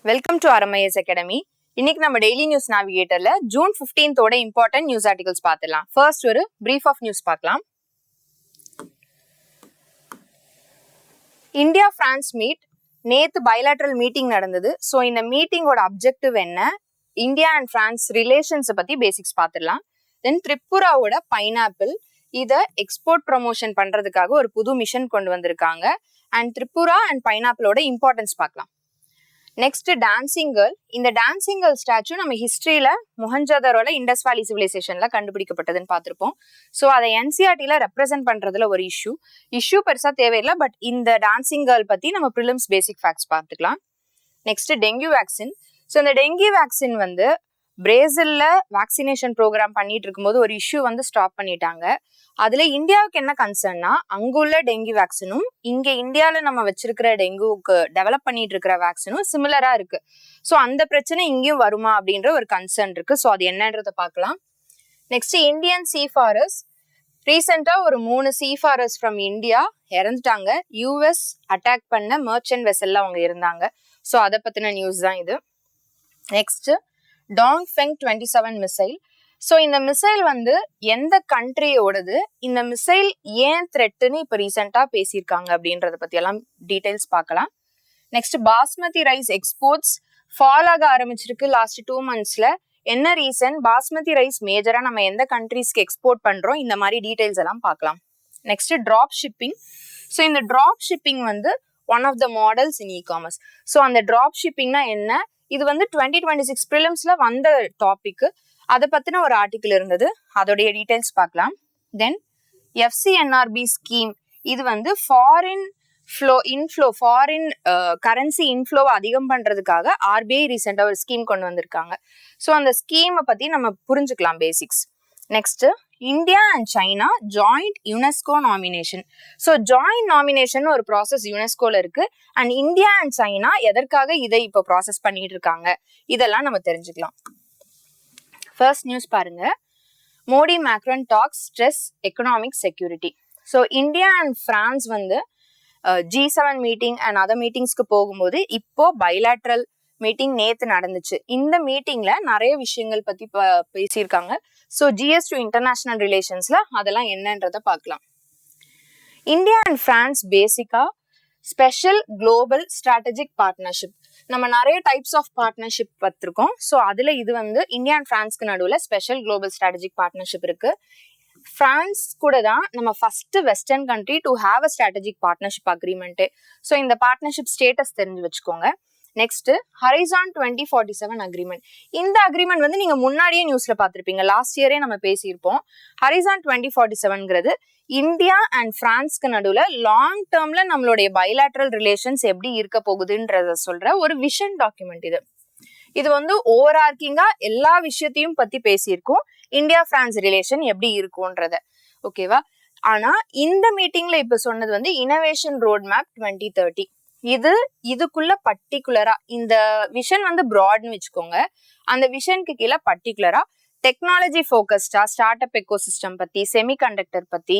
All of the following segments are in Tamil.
Welcome to RMIS academy. இன்னைக்கு நம்ம டெய்லி நியூஸ் நேவிகேட்டர்ல ஜூன் 15th ஓட இம்பார்ட்டன்ட் நியூஸ் ஆர்டிகல்ஸ் பார்த்துடலாம். ஃபர்ஸ்ட் ஒரு பிரீஃப் ஆஃப் நியூஸ் பார்க்கலாம். இந்தியா பிரான்ஸ் மீட் நேத்து பைலேட்ரல் மீட்டிங் நடந்தது. ஸோ இந்த மீட்டிங்கோட அப்ஜெக்டிவ் என்ன, இந்தியா அண்ட் பிரான்ஸ் ரிலேஷன்ஸை பத்தி பேசிக்ஸ் பார்த்துடலாம். தென் திரிபுராவோட பைனாப்பிள் இதை எக்ஸ்போர்ட் ப்ரமோஷன் பண்றதுக்காக ஒரு புது மிஷன் கொண்டு வந்திருக்காங்க. அண்ட் திரிபுரா அண்ட் பைனாப்பிளோட இம்பார்ட்டன்ஸ் பார்க்கலாம். Next dancing girl. இந்த டான்சிங் கேர்ள் ஸ்டாச்சு நம்ம ஹிஸ்டரியில மொஹஞ்சதாரோல இண்டஸ் வேலி சிவிலைசேஷன்ல கண்டுபிடிக்கப்பட்டதுன்னு பார்த்திருப்போம். ஸோ அதை NCERTல ரெப்ரசென்ட் பண்றதுல ஒரு இஷ்யூ பெருசா தேவையில்லை. பட் இந்த டான்சிங் கேர்ள் பத்தி நம்ம ப்ரிலிம்ஸ் பேசிக் ஃபேக்ட்ஸ் பார்த்துக்கலாம். Next dengue vaccine. ஸோ இந்த டெங்கு வேக்சின் பிரேசில்ல வேக்சினேஷன் ப்ரோக்ராம் பண்ணிட்டு இருக்கும்போது ஒரு இஷ்யூ ஸ்டாப் பண்ணிட்டாங்க. அதுல இந்தியாவுக்கு என்ன கன்சர்ன்னா, அங்குள்ள டெங்கு வேக்சினும் இங்க இந்தியாவில நம்ம வச்சிருக்கிற டெங்குக்கு டெவலப் பண்ணிட்டு இருக்கிற வேக்சினும் சிமிலரா இருக்கு. ஸோ அந்த பிரச்சனை இங்கேயும் வருமா அப்படின்ற ஒரு கன்சர்ன் இருக்கு. ஸோ அது என்னன்றத பார்க்கலாம். Next Indian seafarers. ரீசெண்டா ஒரு 3 சீஃபாரர்ஸ் ஃப்ரம் இந்தியா இறந்துட்டாங்க. US அட்டாக் பண்ண மர்ச்சன்ட் வெசல்ல அவங்க இருந்தாங்க. ஸோ அதை பத்தின நியூஸ் தான் இது. Next Dongfeng 27 missile. ஸோ இந்த மிசைல் எந்த கண்ட்ரியோடது, இந்த மிசைல் ஏன் த்ரெட்டுன்னு இப்போ ரீசெண்டா பேசியிருக்காங்க அப்படின்றத பத்தி எல்லாம் டீடைல்ஸ் பார்க்கலாம். Next basmati rice exports fall ஆக ஆரம்பிச்சிருக்கு லாஸ்ட் 2 monthsல. என்ன ரீசன், பாஸ்மதி ரைஸ் மேஜரா நம்ம எந்த கண்ட்ரீஸ்க்கு எக்ஸ்போர்ட் பண்றோம், இந்த மாதிரி டீடைல்ஸ் எல்லாம் பார்க்கலாம். Next drop shipping. ஸோ இந்த drop shipping one of the models in e-commerce. So அந்த டிராப் ஷிப்பிங்னா என்ன, இது 2026 ப்ரிலிம்ஸ்ல வந்த டாபிக். அதை பத்தின ஒரு ஆர்டிகிள் இருந்தது, அதோடைய டீடைல்ஸ் பார்க்கலாம். தென் FCNRB ஸ்கீம். இது ஃபாரின் கரன்சி இன்ஃப்ளோவை அதிகம் பண்றதுக்காக RBI ரீசெண்டா ஒரு ஸ்கீம் கொண்டு வந்திருக்காங்க. ஸோ அந்த ஸ்கீமை பத்தி நம்ம புரிஞ்சுக்கலாம் basics. Next India and China joint UNESCO nomination. So joint nomination ஒரு ப்ராசஸ் யுனெஸ்கோல இருக்கு. அண்ட் இந்தியா அண்ட் சைனா எதற்காக இதை இப்போ ப்ராசஸ் பண்ணிட்டு இருக்காங்க, இதெல்லாம் நம்ம தெரிஞ்சுக்கலாம். ஃபர்ஸ்ட் நியூஸ் பாருங்க. Modi Macron talks stress economic security. So India and France G7 meeting and other மீட்டிங்ஸ்க்கு போகும்போது இப்போ பைலேட்ரல் மீட்டிங் நேத்து நடந்துச்சு. இந்த மீட்டிங்ல நிறைய விஷயங்கள் பத்தி பேசியிருக்காங்க. ஸோ GS2 இன்டர்நேஷனல் ரிலேஷன்ஸ்ல அதெல்லாம் என்னன்றத பார்க்கலாம். இந்தியா அண்ட் பிரான்ஸ் பேசிக்கா ஸ்பெஷல் குளோபல் ஸ்ட்ராட்டஜிக் பார்ட்னர்ஷிப். நம்ம நிறைய டைப்ஸ் ஆஃப் பார்ட்னர்ஷிப் பார்த்துருக்கோம். ஸோ அதுல இது இந்தியா அண்ட் பிரான்ஸ்க்கு நடுவில் ஸ்பெஷல் குளோபல் ஸ்ட்ராட்டஜிக் பார்ட்னர்ஷிப் இருக்கு. பிரான்ஸ் கூட தான் நம்ம first western country to have a strategic partnership agreement. So இந்த பார்ட்னர்ஷிப் ஸ்டேட்டஸ் தெரிஞ்சு வச்சுக்கோங்க. Next horizon 2047 agreement. இந்த அக்ரிமெண்ட் நீங்க முன்னாடியே நியூஸ்ல பார்த்திருப்பீங்க, லாஸ்ட் இயரே நம்ம பேசியிருப்போம். ஹரிசான் 2047 இந்தியா அண்ட் பிரான்ஸ்க்கு நடுவுல லாங் டேர்ம்ல நம்மளுடைய பைலேட்ரல் ரிலேஷன்ஸ் எப்படி இருக்க போகுதுன்றத சொல்ற ஒரு விஷன் டாக்குமெண்ட். இது ஓவர் ஆர்க்கிங்கா எல்லா விஷயத்தையும் பத்தி பேசியிருக்கோம். இந்தியா பிரான்ஸ் ரிலேஷன் எப்படி இருக்கும்ன்றத, ஓகேவா. ஆனா இந்த மீட்டிங்ல இப்ப சொன்னது இனோவேஷன் ரோட் மேப் 2030. இதுக்குள்ள பர்டிகுலரா இந்த விஷன் ப்ராட்னு வச்சுக்கோங்க. அந்த விஷனுக்கு கீழே பர்டிகுலரா டெக்னாலஜி ஃபோக்கஸ்டா ஸ்டார்ட் அப் எக்கோசிஸ்டம் பத்தி, செமிகண்டக்டர் பத்தி,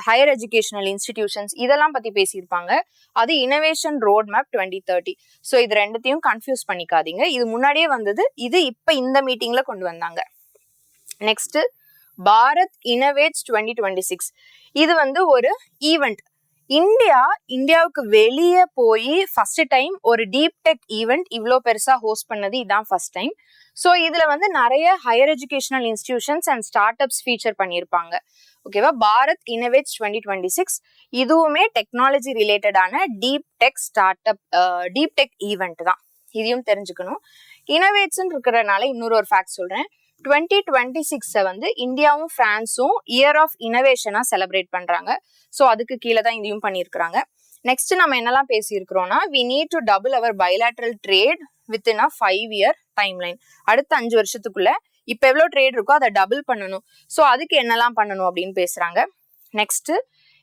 ஹையர் எஜுகேஷனல் இன்ஸ்டிடியூஷன்ஸ் இதெல்லாம் பத்தி பேசியிருப்பாங்க. அது இனோவேஷன் ரோட் மேப் 2030. ஸோ இது ரெண்டுத்தையும் கன்ஃபியூஸ் பண்ணிக்காதீங்க. இது முன்னாடியே வந்தது, இது இப்ப இந்த மீட்டிங்ல கொண்டு வந்தாங்க. நெக்ஸ்ட் பாரத் இனோவேட்ஸ் 2026. இது ஒரு ஈவெண்ட். இந்தியாவுக்கு வெளியே போய் ஃபர்ஸ்ட் டைம் ஒரு டீப் டெக் ஈவெண்ட் இவ்வளோ பெருசா ஹோஸ்ட் பண்ணது இதான் ஃபர்ஸ்ட் டைம். ஸோ இதுல நிறைய higher educational institutions and start ups feature பண்ணியிருப்பாங்க, ஓகேவா. பாரத் இனோவேட்ஸ் 2026 இதுவுமே டெக்னாலஜி ரிலேட்டடான டீப் டெக் ஈவெண்ட் தான். இதையும் தெரிஞ்சுக்கணும். இனோவேட்ஸ் இருக்கிறதுனால இன்னொரு ஒரு ஃபேக்ட் சொல்றேன். 2026 இந்தியாவும் பிரான்ஸும் இயர் ஆஃப் இனோவேஷனா செலிப்ரேட் பண்றாங்க. ஸோ அதுக்கு கீழே தான் இதையும் பண்ணியிருக்கிறாங்க. நெக்ஸ்ட் நம்ம என்னெல்லாம் பேசியிருக்கிறோம்னா, we need to double our bilateral trade within a 5-year timeline. அடுத்த 5 வருஷத்துக்குள்ள இப்ப எவ்வளவு ட்ரேட் இருக்கோ அதை டபுள் பண்ணணும். ஸோ அதுக்கு என்னெல்லாம் பண்ணணும் அப்படின்னு பேசுறாங்க. Next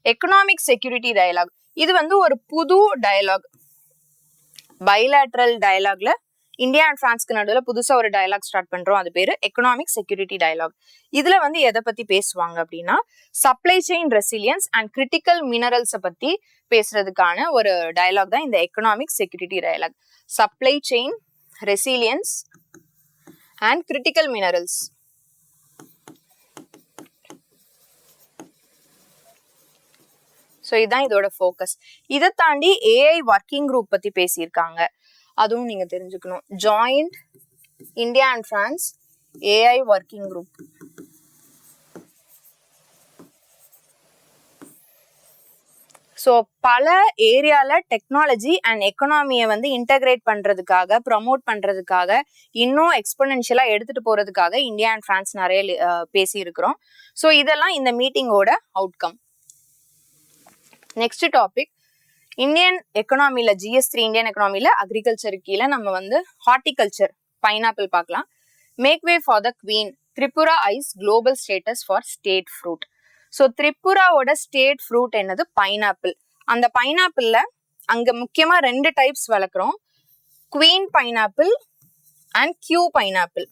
economic security dialogue. இது ஒரு புது டயலாக். பைலேட்ரல் டயலாக்ல இந்தியா அண்ட் பிரான்ஸ்க்கு நடுவில் புதுசா ஒரு டயலாக் ஸ்டார்ட் பண்றோம். அது பேரு எக்கனாமிக் செக்யூரிட்டி டயலாக். இதுல எதை பத்தி பேசுவாங்க அப்படின்னா, supply chain resilience and critical மினரல்ஸை பத்தி பேசுறதுக்கான ஒரு டயலாக் தான் இந்த economic security dialogue. Supply chain resilience and critical minerals. So இதுதான் இதோட ஃபோக்கஸ். இதை தாண்டி ஏஐ ஒர்க்கிங் குரூப் பத்தி பேசியிருக்காங்க, அதுவும் நீங்க தெரிஞ்சுக்கணும். Joint India and France AI working group. So பல ஏரியால டெக்னாலஜி அண்ட் எக்கனாமியை வந்து இன்டகிரேட் பண்றதுக்காக, ப்ரமோட் பண்றதுக்காக, இன்னும் எக்ஸ்போனென்ஷியலா எடுத்துட்டு போறதுக்காக இந்தியா அண்ட் பிரான்ஸ் நிறைய பேசியிருக்கிறோம். ஸோ இதெல்லாம் இந்த மீட்டிங்கோட அவுட்கம். நெக்ஸ்ட் டாபிக், இந்தியன் எக்கனாமில GS3 இந்தியன் எக்கனாமில அக்ரிகல்ச்சர் கீழே நம்ம வந்து ஹார்டிகல்ச்சர் பைனாப்பிள் பார்க்கலாம். Make way for the queen, Tripura eyes global status for state fruit. So திரிபுராவோட ஸ்டேட் ஃப்ரூட் என்னது? பைனாப்பிள். அந்த பைனாப்பிள்ல அங்க முக்கியமா 2 டைப்ஸ் வளர்க்குறோம், queen pineapple and Kew pineapple.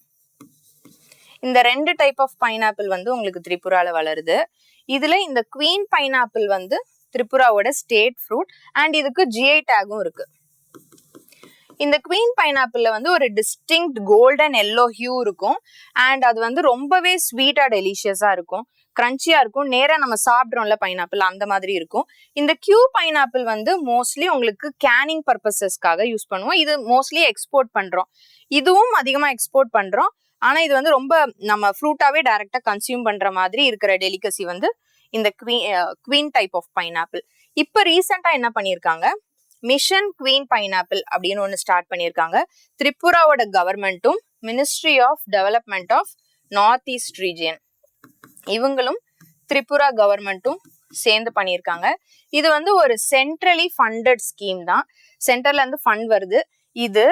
இந்த 2 டைப் ஆஃப் பைனாப்பிள் வந்து உங்களுக்கு திரிபுரால வளருது. இதுல இந்த குவீன் பைனாப்பிள் வந்து திரிபுராவோட ஸ்டேட் ஃப்ரூட் அண்ட் இதுக்கு GI டேகும் இருக்கு. இந்த குவீன் பைனாப்பிள்ல வந்து ஒரு டிஸ்டிங்க்ட் கோல்டன் எல்லோ ஹியூ இருக்கும் அண்ட் அது வந்து ரொம்பவே ஸ்வீட்டா டெலிஷியஸா இருக்கும், கிரன்ச்சியா இருக்கும். நேரா நம்ம சாப்பிட்றோம்ல பைனாப்பிள், அந்த மாதிரி இருக்கும். இந்த கியூ பைனாப்பிள் வந்து மோஸ்ட்லி உங்களுக்கு கேனிங் பர்பசஸ்க்காக யூஸ் பண்ணுவோம். இது மோஸ்ட்லி எக்ஸ்போர்ட் பண்றோம், இதுவும் அதிகமா எக்ஸ்போர்ட் பண்றோம். ஆனா இது வந்து ரொம்ப நம்ம ஃப்ரூட்டாவே டைரக்டா கன்சியூம் பண்ற மாதிரி இருக்கிற டெலிகசி வந்து இந்த குவீன் டைப் ஆஃப் பைனாப்பிள். இப்ப ரீசெண்டா என்ன பண்ணிருக்காங்க, மிஷன் குவீன் பைனாப்பிள் அப்படின்னு ஒன்று ஸ்டார்ட் பண்ணியிருக்காங்க. திரிபுராவோட கவர்மெண்ட்டும் ministry of development of north east region, இவங்களும் திரிபுரா கவர்மெண்ட்டும் சேர்ந்து பண்ணியிருக்காங்க. இது வந்து ஒரு சென்ட்ரலி ஃபண்டட் ஸ்கீம் தான், சென்டர்ல இருந்து ஃபண்ட் வருது. இது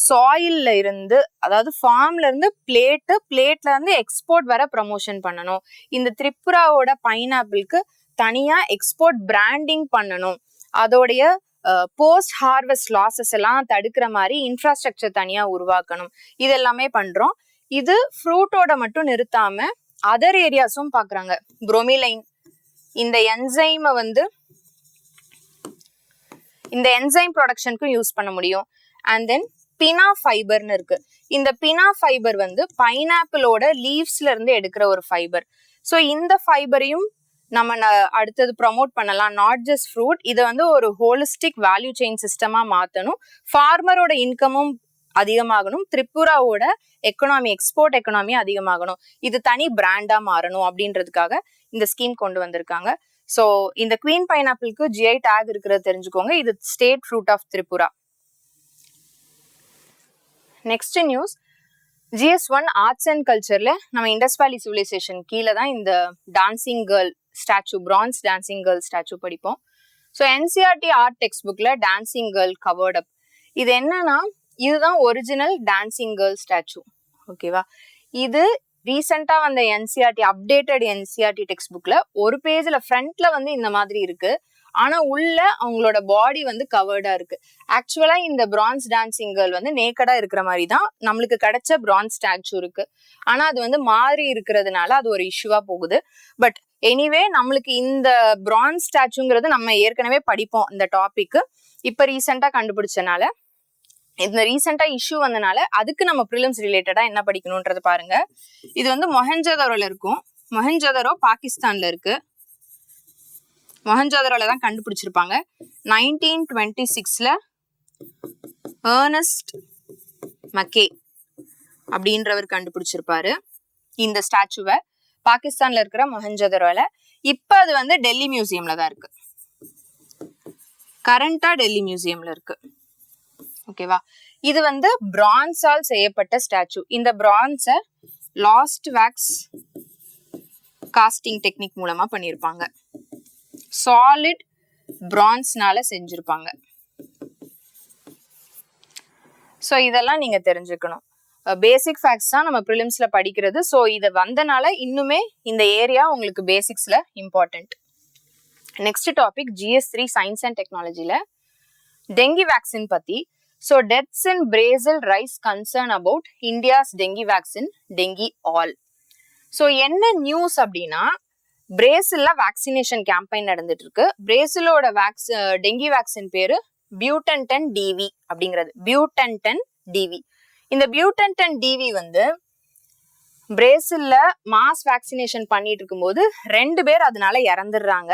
சாயில்ல இருந்து, அதாவது ஃபார்ம்ல இருந்து பிளேட்ல இருந்து எக்ஸ்போர்ட் வர ப்ரமோஷன் பண்ணணும். இந்த திரிபுராவோட பைனாப்பிளுக்கு தனியா எக்ஸ்போர்ட் பிராண்டிங் பண்ணணும், அதோடைய போஸ்ட் ஹார்வெஸ்ட் லாசஸ் எல்லாம் தடுக்கிற மாதிரி இன்ஃப்ராஸ்ட்ரக்சர் தனியா உருவாக்கணும். இது எல்லாமே பண்றோம். இது ஃப்ரூட்டோட மட்டும் நிறுத்தாம அதர் ஏரியாஸும் பாக்குறாங்க. புரோமிலைன், இந்த என்சைமை வந்து இந்த என்சைம் ப்ரொடக்ஷனுக்கும் யூஸ் பண்ண முடியும். அண்ட் தென் பினா ஃபைபர்னு இருக்கு. இந்த பினா ஃபைபர் வந்து பைனாப்பிளோட லீவ்ஸ்ல இருந்து எடுக்கிற ஒரு ஃபைபர். ஸோ இந்த ஃபைபரையும் நம்ம அடுத்தது ப்ரமோட் பண்ணலாம். நாட் ஜஸ்ட் ஃப்ரூட், இதை வந்து ஒரு ஹோலிஸ்டிக் வேல்யூ செயின் சிஸ்டமா மாற்றணும். ஃபார்மரோட இன்கமும் அதிகமாகணும், திரிபுராவோட எக்கனாமி, எக்ஸ்போர்ட் எக்கனாமி அதிகமாகணும். இது தனி பிராண்டா மாறணும் அப்படின்றதுக்காக இந்த ஸ்கீம் கொண்டு வந்திருக்காங்க. ஸோ இந்த குவீன் பைனாப்பிளுக்கு GI டேக் இருக்கிறது தெரிஞ்சுக்கோங்க. இது state fruit of Tripura. Next news, GS1 arts and கல்ச்சர்ல நம்ம இண்டஸ் வேலி சிவிலைசேஷன் கீழே தான் இந்த dancing girl statue, bronze dancing girl statue படிப்போம். ஸோ NCERT ஆர்ட் டெக்ஸ்ட் புக்ல டான்சிங் கேர்ள் கவர்ட் அப். இது என்னன்னா, இதுதான் ஒரிஜினல் டான்சிங் கேர்ள் ஸ்டாச்சு. ஓகேவா? இது ரீசெண்டா வந்த NCERT அப்டேட்டட் NCERT டெக்ஸ்ட் புக்ல ஒரு பேஜ்ல ஃப்ரண்ட்ல வந்து இந்த மாதிரி இருக்கு, ஆனா உள்ள அவங்களோட பாடி வந்து கவர்டா இருக்கு. ஆக்சுவலா இந்த பிரான்ஸ் டான்சிங் கேர்ள் வந்து நேக்கடா இருக்கிற மாதிரி தான் நம்மளுக்கு கிடைச்ச பிரான்ஸ் ஸ்டாச்சு இருக்கு. ஆனா அது வந்து மாறி இருக்கிறதுனால அது ஒரு இஷ்யூவா போகுது. பட் எனிவே நம்மளுக்கு இந்த பிரான்ஸ் ஸ்டாச்சுங்கிறது நம்ம ஏற்கனவே படிப்போம் இந்த டாபிக். இப்ப ரீசெண்டா கண்டுபிடிச்சனால, இந்த ரீசெண்டா இஷ்யூ வந்தனால அதுக்கு நம்ம ப்ரிலிம்ஸ் ரிலேட்டடா என்ன படிக்கணும்ன்றது பாருங்க. இது வந்து மொஹஞ்சதாரோல இருக்கும். மொஹஞ்சதாரோ பாகிஸ்தான்ல இருக்கு. மொஹஞ்சதாரோல தான் கண்டுபிடிச்சிருப்பாங்க. 1926ல ஏர்னஸ்ட் மக்கே அப்படின்றவர் கண்டுபிடிச்சிருப்பாரு இந்த ஸ்டாச்சுவை, பாகிஸ்தான்ல இருக்கிற மொஹஞ்சதாரோல. இப்ப அது வந்து டெல்லி மியூசியம்ல தான் இருக்கு, கரண்டா டெல்லி மியூசியம்ல இருக்கு. ஓகேவா? இது வந்து பிரான்ஸால் செய்யப்பட்ட ஸ்டாச்சு. இந்த பிரான்ஸை லாஸ்ட் வேக்ஸ் காஸ்டிங் டெக்னிக் மூலமா பண்ணியிருப்பாங்க. சாலிட் பிரான்ஸ்னால செஞ்சிருப்பாங்க. ஸோ இதெல்லாம் நீங்க தெரிஞ்சுக்கணும். பேசிக் ஃபேக்ட்ஸ் தான் நம்ம ப்ரிலிம்ஸ்ல படிக்கிறது. ஸோ இதை வந்தனால இன்னுமே இந்த ஏரியா உங்களுக்கு பேசிக்ஸ்ல important. Next topic, GS3 science and டெக்னாலஜில டெங்கி வேக்சின் பத்தி. So deaths in Brazil rise concern about India's dengue vaccine, DengiAll. So என்ன நியூஸ் அப்படின்னா, பிரேசில்ல வேக்சினேஷன் கேம்பெயின் நடந்துட்டு இருக்கு. பிரேசிலோட டெங்கி வேக்சின் பேரு பியூட்டன்டன் டிவி அப்படிங்கிறது. பியூட்டன்டன் டிவி. இந்த பியூட்டன்டன் டிவி வந்து பிரேசில்ல மாஸ் வேக்சினேஷன் பண்ணிட்டு இருக்கும்போது 2 பேர் அதனால இறந்துடுறாங்க.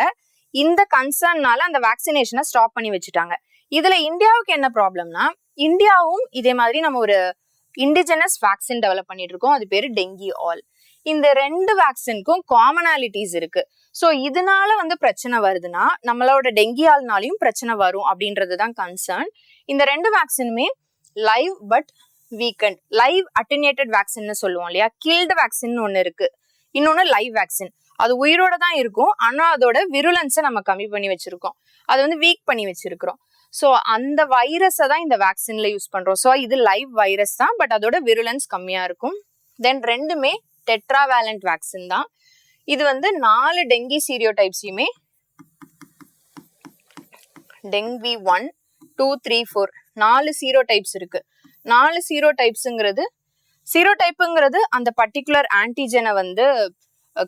இந்த கன்சர்ன்னால அந்த வேக்சினேஷனை ஸ்டாப் பண்ணி வச்சுட்டாங்க. இதுல இந்தியாவுக்கு என்ன ப்ராப்ளம்னா, இந்தியாவும் இதே மாதிரி நம்ம ஒரு இண்டிஜினஸ் வேக்சின் டெவலப் பண்ணிட்டு இருக்கோம். அது பேரு டெங்கி ஆல். இந்த 2 வேக்சினுக்கும் காமனாலிட்டிஸ் இருக்கு. ஸோ இதனால வந்து பிரச்சனை வருதுன்னா நம்மளோட டெங்கி ஆல்னாலையும் பிரச்சனை வரும் அப்படின்றதுதான் கன்சர்ன். இந்த 2 வேக்சினுமே லைவ் பட் வீக்கண்ட், லைவ் அட்டென்யூட்டட் வேக்சின்னு சொல்லுவோம் இல்லையா, கில்டு வேக்சின் ஒன்று இருக்கு, இன்னொன்னு லைவ் வேக்சின். அது உயிரோட தான் இருக்கும், ஆனா அதோட விருலன்ஸை நம்ம கம்மி பண்ணி வச்சிருக்கோம், அது வந்து வீக் பண்ணி வச்சிருக்கிறோம். ஸோ அந்த வைரஸை தான் இந்த வேக்சின்ல யூஸ் பண்றோம். ஸோ இது லைவ் வைரஸ் தான், பட் அதோட விருலன்ஸ் கம்மியா இருக்கும். தென் 2மே டெட்ராவேலண்ட் வேக்சின் தான். இது வந்து 4 டெங்கி சீரியோடைப்ஸையுமே டெங்கி 1, 2, 3, 4 4 சீரோடைப்ஸ் இருக்கு. 4 சீரோடைப்புங்கிறது அந்த பர்டிகுலர் ஆன்டிஜனை வந்து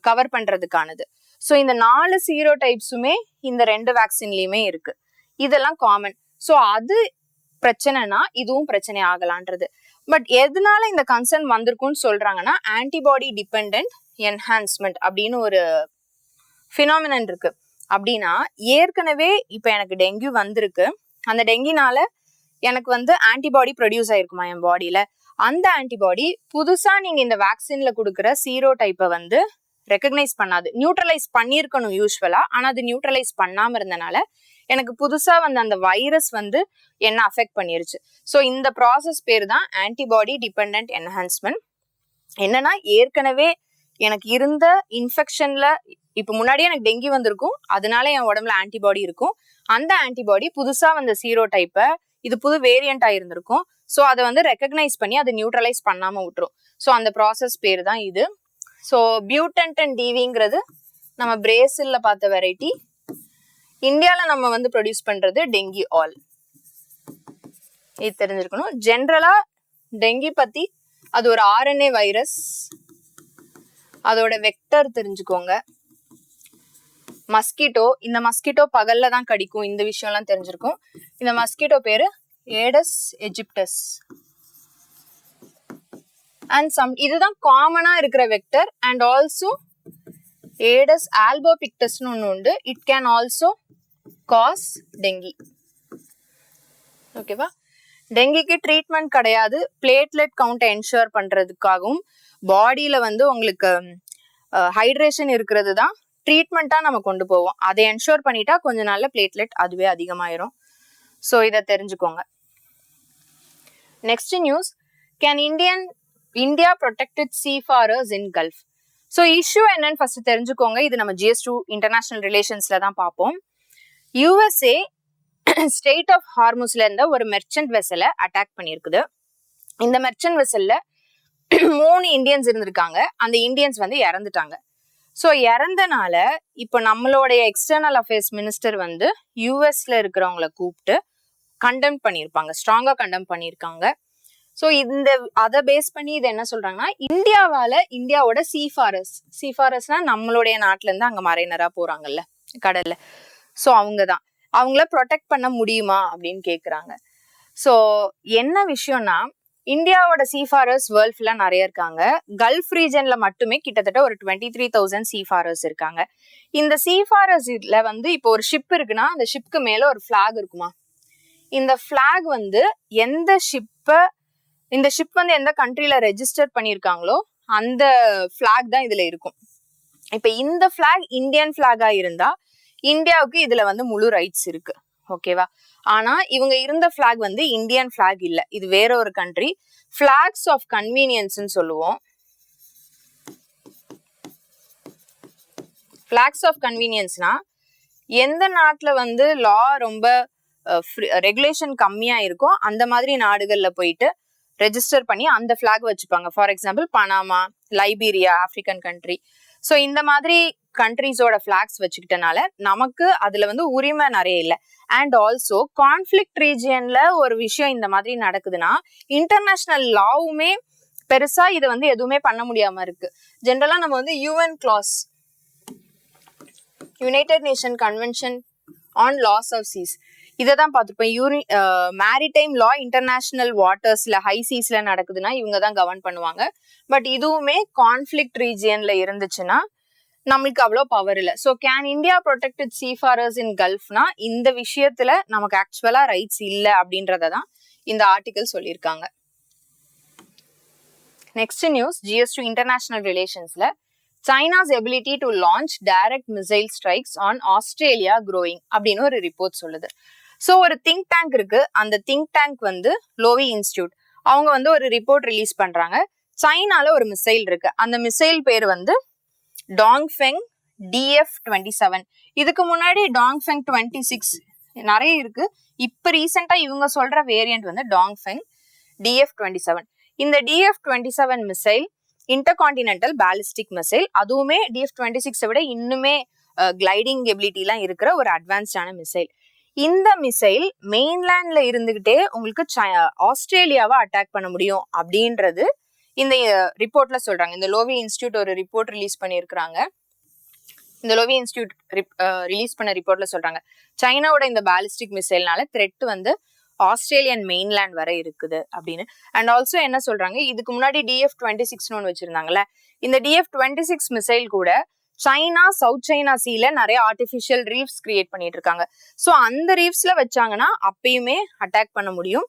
கவர் பண்றதுக்கானது. ஸோ இந்த 4 சீரோடைப்ஸுமே இந்த 2 வேக்சின்லயுமே இருக்கு. இதெல்லாம் காமன். ஸோ அது பிரச்சனைனா இதுவும் பிரச்சனை ஆகலான்றது. பட் எதனால இந்த கன்சர்ன் வந்திருக்கும்னு சொல்றாங்கன்னா, ஆன்டிபாடி டிபெண்டன்ட் என்ஹான்ஸ்மெண்ட் அப்படின்னு ஒரு ஃபினாமினன் இருக்கு. அப்படின்னா ஏற்கனவே இப்ப எனக்கு டெங்கு வந்திருக்கு, அந்த டெங்கினால எனக்கு வந்து ஆன்டிபாடி ப்ரொடியூஸ் ஆயிருக்குமா என் பாடியில, அந்த ஆன்டிபாடி புதுசா நீங்க இந்த வேக்சின்ல கொடுக்குற சீரோடைப்பை வந்து ரெக்கக்னைஸ் பண்ணாது. நியூட்ரலைஸ் பண்ணியிருக்கணும் யூஸ்வலா, ஆனா அது நியூட்ரலைஸ் பண்ணாம இருந்தனால எனக்கு புதுசா வந்து அந்த வைரஸ் வந்து என்ன அஃபெக்ட் பண்ணிருச்சு. ஸோ இந்த ப்ராசஸ் பேர் தான் ஆன்டிபாடி டிபெண்டன்ட் என்ஹான்ஸ்மெண்ட். என்னன்னா ஏற்கனவே எனக்கு இருந்த இன்ஃபெக்ஷன்ல இப்ப முன்னாடியே எனக்கு டெங்கி வந்திருக்கும், அதனால என் உடம்புல ஆன்டிபாடி இருக்கும். அந்த ஆன்டிபாடி புதுசா வந்த சீரோடைப்பை, இது புது வேரியண்டா இருந்திருக்கும், ஸோ அதை வந்து ரெக்கக்னைஸ் பண்ணி அதை நியூட்ரலைஸ் பண்ணாம விட்டுரும். ஸோ அந்த ப்ராசஸ் பேர் தான் இது. ஸோ பியூட்டன்டன் டிவிங்கிறது நம்ம பிரேசில்ல பார்த்த வெரைட்டி, இந்தியால நம்ம வந்து ப்ரொடியூஸ் பண்றது டெங்கி ஆல். இது தெரிஞ்சிருக்கணும். ஜென்ரலா டெங்கி பத்தி அது ஒரு RNA வைரஸ், அதோட வெக்டர் தெரிஞ்சுக்கோங்க. மஸ்கிட்டோ, இந்த மஸ்கிட்டோ பகல்ல தான் கடிக்கும், இந்த விஷயம்லாம் தெரிஞ்சிருக்கும். இந்த மஸ்கிட்டோ பேரு ஏடஸ் எஜிப்டஸ். அண்ட் இதுதான் காமனா இருக்கிற வெக்டர். அண்ட் ஆல்சோ ஏடஸ் ஆல்போபிக்டஸ்னு ஒன்று உண்டு. It can also cause dengue. ஓகேவா? டெங்கிக்கு ட்ரீட்மெண்ட் கிடையாது. பிளேட்லெட் கவுண்டை என்ஷூர் பண்றதுக்காகவும் பாடியில வந்து உங்களுக்கு ஹைட்ரேஷன் இருக்கிறது தான் ட்ரீட்மெண்ட்டா நம்ம கொண்டு போவோம். அதை என்ஷூர் பண்ணிட்டா கொஞ்ச நாள்ல பிளேட்லெட் அதுவே அதிகமாயிரும். ஸோ இதை தெரிஞ்சுக்கோங்க. Next news, can India protected seafarers in Gulf. So issue என்னன்னு ஃபர்ஸ்ட் தெரிஞ்சுக்கோங்க. இது நம்ம GS2 இன்டர்நேஷனல் ரிலேஷன்ஸ்ல தான் பார்ப்போம். USA ஸ்டேட் ஆஃப் ஹார்முஸ்ல இருந்த ஒரு மெர்ச்சன்ட் வெசலை அட்டாக் பண்ணியிருக்குது. இந்த மெர்ச்சன்ட் வெசல்ல 3 இந்தியன்ஸ் இருந்திருக்காங்க. அந்த இந்தியன்ஸ் வந்து இறந்துட்டாங்க. ஸோ இறந்தனால இப்போ நம்மளுடைய எக்ஸ்டர்னல் அஃபேர்ஸ் மினிஸ்டர் வந்து யூஎஸ்ல இருக்கிறவங்களை கூப்பிட்டு கண்டெம் பண்ணியிருப்பாங்க, ஸ்ட்ராங்கா கண்டெம் பண்ணியிருக்காங்க. ஸோ அதை பேஸ் பண்ணி இது என்ன சொல்றாங்கன்னா, இந்தியாவோட சீஃபாரர்ஸ்னா நம்மளுடைய நாட்டுல இருந்து அங்க மரைனரா போறாங்கல்ல கடல்ல, ஸோ அவங்கள ப்ரொடெக்ட் பண்ண முடியுமா அப்படின்னு கேக்குறாங்க. ஸோ என்ன விஷயம்னா, இந்தியாவோட சீஃபாரர்ஸ் வேர்ல்ட் ஃபுல்லா நிறைய இருக்காங்க. கல்ஃப் ரீஜன்ல மட்டுமே கிட்டத்தட்ட ஒரு 23,000 சீஃபாரர்ஸ் இருக்காங்க. இந்த சீஃபாரர்ஸ்ல வந்து இப்போ ஒரு ஷிப் இருக்குன்னா அந்த ஷிப்க்கு மேல ஒரு ஃபிளாக் இருக்குமா. இந்த ஃபிளாக் வந்து இந்த ஷிப் வந்து எந்த கண்ட்ரில ரெஜிஸ்டர் பண்ணியிருக்காங்களோ அந்த ஃபிளாக் தான் இதுல இருக்கும். இப்ப இந்த ஃபிளாக் இந்தியன் ஃபிளாகா இருந்தா இந்தியாவுக்கு இதுல வந்து முழு ரைட்ஸ் இருக்கு. ஓகேவா? ஆனா இவங்க இருந்த ஃபிளாக் வந்து இந்தியன் ஃபிளாக் இல்ல, இது வேற ஒரு கண்ட்ரி. ஃபிளாக்ஸ் ஆஃப் கன்வீனியன்ஸ் சொல்லுவோம். ஃபிளாக்ஸ் ஆஃப் கன்வீனியன்ஸ்னா எந்த நாட்டுல வந்து லா ரொம்ப ரெகுலேஷன் கம்மியா இருக்கோ அந்த மாதிரி நாடுகள்ல போயிட்டு ரெஜிஸ்டர் பண்ணி அந்த ஃபிளாக் வச்சுப்பாங்க. For example Panama, Liberia, African country. So இந்த மாதிரி கண்ட்ரிஸோட ஃபிளாக்ஸ் வச்சுக்கிட்டனால நமக்கு அதுல வந்து உரிமை நிறைய இல்லை. அண்ட் ஆல்சோ கான்ஃபிளிக்ட் ரீஜியன்ல ஒரு விஷயம் இந்த மாதிரி நடக்குதுன்னா இன்டர்நேஷனல் லாவுமே பெருசா இதை வந்து எதுவுமே பண்ண முடியாம இருக்கு. ஜென்ரலா நம்ம வந்து UNCLOS, united nation convention on laws of seas, இதை தான் பார்த்துருப்போம். மேரிடைம் லா இன்டர்நேஷனல் வாட்டர்ஸ்ல ஹை சீஸ்ல நடக்குதுன்னா இவங்க தான் கவர்ன் பண்ணுவாங்க. பட் இதுவுமே கான்ஃபிளிக்ட் ரீஜியன்ல இருந்துச்சுன்னா நம்மளுக்கு அவ்வளோ பவர் இல்லை. So can India protect its seafarers in கல்ஃப்னா இந்த விஷயத்துல நமக்கு ஆக்சுவலா ரைட்ஸ் இல்லை அப்படின்றத தான் இந்த ஆர்டிகல் சொல்லியிருக்காங்க. நெக்ஸ்ட் நியூஸ், GS2 இன்டர்நேஷனல் ரிலேஷன்ஸ்ல China's ability to launch direct missile strikes on Australia growing அப்படின்னு ஒரு ரிப்போர்ட் சொல்லுது. ஸோ ஒரு திங்க் டேங்க் இருக்கு, அந்த திங்க் டேங்க் வந்து லோவி இன்ஸ்டியூட், அவங்க வந்து ஒரு ரிப்போர்ட் ரிலீஸ் பண்றாங்க. சைனால ஒரு மிசைல் இருக்கு, அந்த மிசைல் பேர் வந்து டாங்ஃபெங் DF-27. இதுக்கு முன்னாடி டாங்ஃபெங் 26 நிறைய இருக்கு. இப்ப ரீசெண்டா இவங்க சொல்ற வேரியன்ட் வந்து டாங்ஃபெங் DF-27. இந்த DF-27 missile intercontinental ballistic missile, அதுவுமே DF-26 விட இன்னுமே கிளைடிங் எபிலிட்டி எல்லாம் இருக்கிற ஒரு அட்வான்ஸ்டான மிசைல். இந்த மிசைல் மெயின்லேண்ட்ல இருந்துகிட்டே உங்களுக்கு ஆஸ்திரேலியாவை அட்டாக் பண்ண முடியும் அப்படின்றது இந்த ரிப்போர்ட்ல சொல்றாங்க. இந்த லோவி இன்ஸ்டியூட் ஒரு ரிப்போர்ட் ரிலீஸ் பண்ணியிருக்கிறாங்க. இந்த லோவி இன்ஸ்டியூட் ரிலீஸ் பண்ண ரிப்போர்ட்ல சொல்றாங்க சைனாவோட இந்த பேலிஸ்டிக் மிசைல்னால த்ரெட் வந்து ஆஸ்திரேலியன் மெயின்லேண்ட் வரை இருக்குது அப்படின்னு. அண்ட் ஆல்சோ என்ன சொல்றாங்க, இதுக்கு முன்னாடி DF-26 ஒன்று வச்சிருந்தாங்கல்ல, இந்த DF-26 மிசைல் கூட சைனா சவுத் சைனா சீல நிறைய ஆர்டிபிஷியல் ரீஃப்ஸ் கிரியேட் பண்ணிட்டு இருக்காங்க. ஸோ அந்த ரீஃப்ஸ்ல வச்சாங்கன்னா அப்பயுமே அட்டாக் பண்ண முடியும்.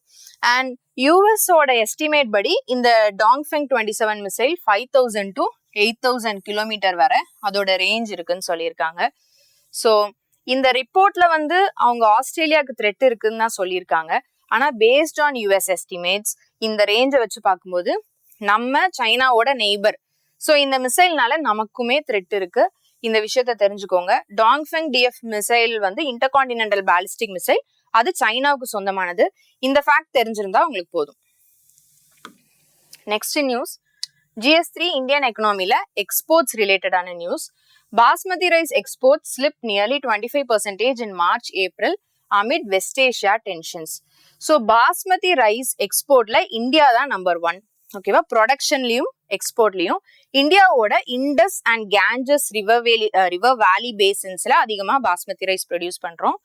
அண்ட் யூஎஸோட எஸ்டிமேட் படி இந்த டாங்ஃபெங் 27 மிசைல் 5000 to 8000 கிலோமீட்டர் வரை அதோட ரேஞ்ச் இருக்குன்னு சொல்லியிருக்காங்க. ஸோ இந்த ரிப்போர்ட்ல வந்து அவங்க ஆஸ்திரேலியாவுக்கு த்ரெட் இருக்குன்னு தான் சொல்லியிருக்காங்க. ஆனா பேஸ்ட் ஆன் யூஎஸ் எஸ்டிமேட்ஸ் இந்த ரேஞ்சை வச்சு பார்க்கும்போது நம்ம சைனாவோட நெய்பர், ஸோ இந்த மிசைல்னால நமக்குமே த்ரெட் இருக்கு. இந்த விஷயத்த தெரிஞ்சுக்கோங்க. டாங்ஃபெங் DF மிசைல் வந்து இன்டர்கான்டினென்டல் பேலிஸ்டிக் மிசைல், அது சைனாவுக்கு சொந்தமானது. இந்த ஃபேக்ட் தெரிஞ்சிருந்தா உங்களுக்கு போதும். நெக்ஸ்ட் நியூஸ், GS3 இந்தியன் எக்கனாமில எக்ஸ்போர்ட்ஸ் ரிலேட்டடான news. Basmati rice exports slipped nearly 25% in March, April amid West Asia tensions. So basmati rice எக்ஸ்போர்ட்ல இந்தியா தான் நம்பர் 1. ஓகேவா, ப்ரொடக்ஷன்லயும் எக்ஸ்போர்ட்லயும் இந்தியாவோட இண்டஸ் அண்ட் கேஞ்சஸ் ரிவர் வேலி பேசின்ஸ்ல அதிகமா பாஸ்மதி ரைஸ் ப்ரொடியூஸ் பண்றோம்.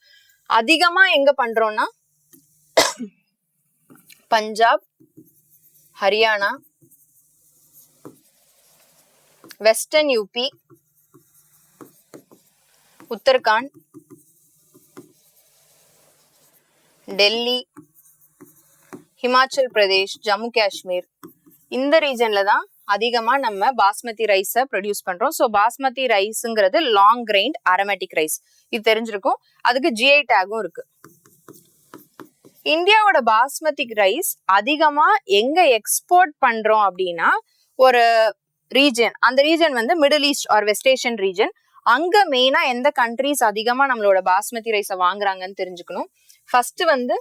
அதிகமா எங்க பண்றோம்னா பஞ்சாப், ஹரியானா, வெஸ்டர்ன் யூபி, உத்தரகாண்ட், டெல்லி, ஹிமாச்சல் பிரதேஷ், ஜம்மு காஷ்மீர், இந்த ரீஜன்ல தான் அதிகமா நம்ம பாஸ்மதி ரைஸை ப்ரொடியூஸ் பண்றோம். ஸோ பாஸ்மதி ரைஸ்ங்கிறது லாங் கிரெயின்ட் அரோமேட்டிக் ரைஸ், இது தெரிஞ்சிருக்கும். அதுக்கு GI டேகும் இருக்கு. இந்தியாவோட பாஸ்மதி ரைஸ் அதிகமா எங்க எக்ஸ்போர்ட் பண்றோம் அப்படின்னா ஒரு ரீஜன், அந்த ரீஜன் வந்து Middle East or West Asian region. அங்க மெயினா எந்த கண்ட்ரீஸ் அதிகமா நம்மளோட பாஸ்மதி ரைஸை வாங்குறாங்கன்னு தெரிஞ்சுக்கணும். ஃபர்ஸ்ட் வந்து